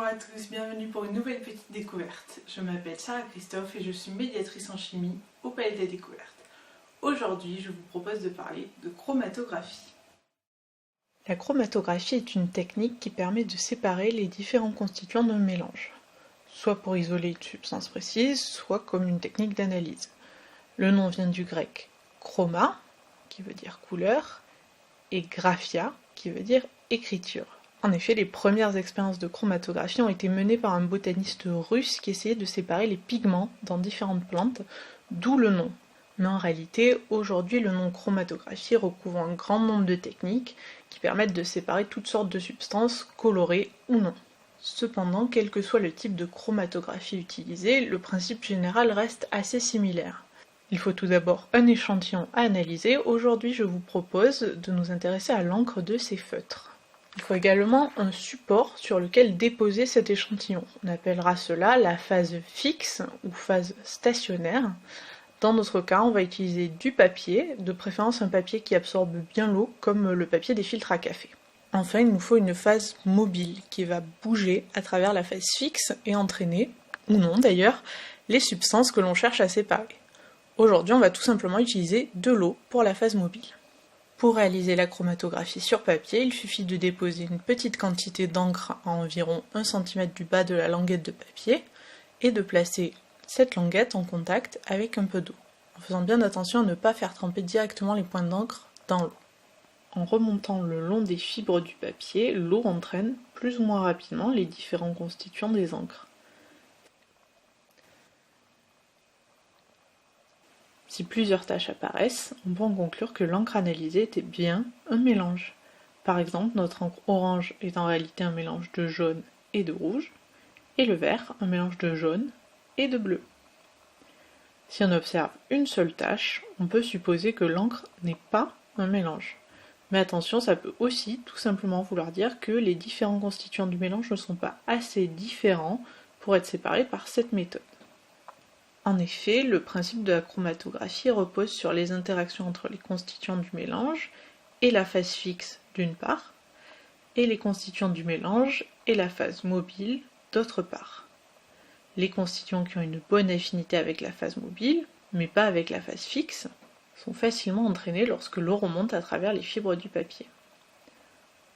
à tous, bienvenue pour une nouvelle petite découverte. Je m'appelle Sarah Christophe et je suis médiatrice en chimie au Palais des Découvertes. Aujourd'hui, je vous propose de parler de chromatographie. La chromatographie est une technique qui permet de séparer les différents constituants d'un mélange, soit pour isoler une substance précise, soit comme une technique d'analyse. Le nom vient du grec chroma, qui veut dire couleur, et graphia, qui veut dire écriture. En effet, les premières expériences de chromatographie ont été menées par un botaniste russe qui essayait de séparer les pigments dans différentes plantes, d'où le nom. Mais en réalité, aujourd'hui, le nom chromatographie recouvre un grand nombre de techniques qui permettent de séparer toutes sortes de substances, colorées ou non. Cependant, quel que soit le type de chromatographie utilisé, le principe général reste assez similaire. Il faut tout d'abord un échantillon à analyser. Aujourd'hui, je vous propose de nous intéresser à l'encre de ces feutres. Il faut également un support sur lequel déposer cet échantillon. On appellera cela la phase fixe ou phase stationnaire. Dans notre cas, on va utiliser du papier, de préférence un papier qui absorbe bien l'eau, comme le papier des filtres à café. Enfin, il nous faut une phase mobile qui va bouger à travers la phase fixe et entraîner, ou non d'ailleurs, les substances que l'on cherche à séparer. Aujourd'hui, on va tout simplement utiliser de l'eau pour la phase mobile. Pour réaliser la chromatographie sur papier, il suffit de déposer une petite quantité d'encre à environ 1 cm du bas de la languette de papier et de placer cette languette en contact avec un peu d'eau, en faisant bien attention à ne pas faire tremper directement les points d'encre dans l'eau. En remontant le long des fibres du papier, l'eau entraîne plus ou moins rapidement les différents constituants des encres. Si plusieurs taches apparaissent, on peut en conclure que l'encre analysée était bien un mélange. Par exemple, notre encre orange est en réalité un mélange de jaune et de rouge, et le vert un mélange de jaune et de bleu. Si on observe une seule tache, on peut supposer que l'encre n'est pas un mélange. Mais attention, ça peut aussi tout simplement vouloir dire que les différents constituants du mélange ne sont pas assez différents pour être séparés par cette méthode. En effet, le principe de la chromatographie repose sur les interactions entre les constituants du mélange et la phase fixe d'une part, et les constituants du mélange et la phase mobile d'autre part. Les constituants qui ont une bonne affinité avec la phase mobile, mais pas avec la phase fixe, sont facilement entraînés lorsque l'eau remonte à travers les fibres du papier.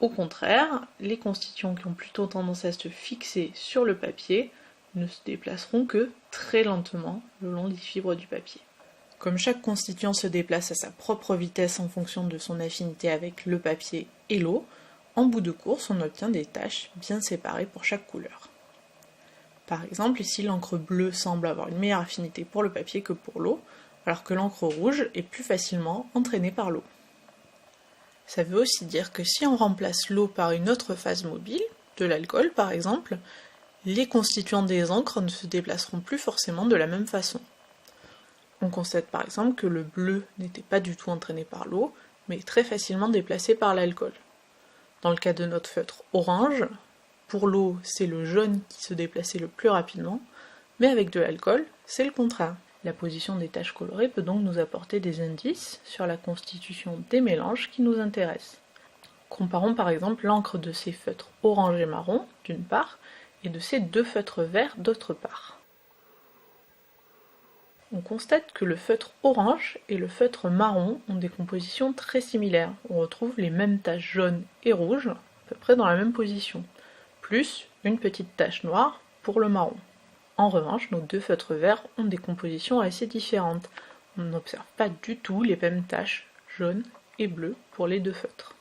Au contraire, les constituants qui ont plutôt tendance à se fixer sur le papier ne se déplaceront que très lentement le long des fibres du papier. Comme chaque constituant se déplace à sa propre vitesse en fonction de son affinité avec le papier et l'eau, en bout de course on obtient des taches bien séparées pour chaque couleur. Par exemple, ici l'encre bleue semble avoir une meilleure affinité pour le papier que pour l'eau, alors que l'encre rouge est plus facilement entraînée par l'eau. Ça veut aussi dire que si on remplace l'eau par une autre phase mobile, de l'alcool par exemple, les constituants des encres ne se déplaceront plus forcément de la même façon. On constate par exemple que le bleu n'était pas du tout entraîné par l'eau, mais très facilement déplacé par l'alcool. Dans le cas de notre feutre orange, pour l'eau c'est le jaune qui se déplaçait le plus rapidement, mais avec de l'alcool c'est le contraire. La position des taches colorées peut donc nous apporter des indices sur la constitution des mélanges qui nous intéressent. Comparons par exemple l'encre de ces feutres orange et marron d'une part, et de ces deux feutres verts d'autre part. On constate que le feutre orange et le feutre marron ont des compositions très similaires. On retrouve les mêmes taches jaunes et rouges, à peu près dans la même position, plus une petite tache noire pour le marron. En revanche, nos deux feutres verts ont des compositions assez différentes. On n'observe pas du tout les mêmes taches jaunes et bleues pour les deux feutres.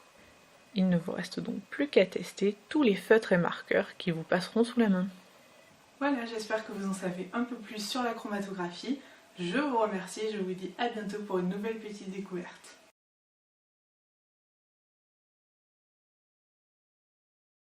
Il ne vous reste donc plus qu'à tester tous les feutres et marqueurs qui vous passeront sous la main. Voilà, j'espère que vous en savez un peu plus sur la chromatographie. Je vous remercie et je vous dis à bientôt pour une nouvelle petite découverte.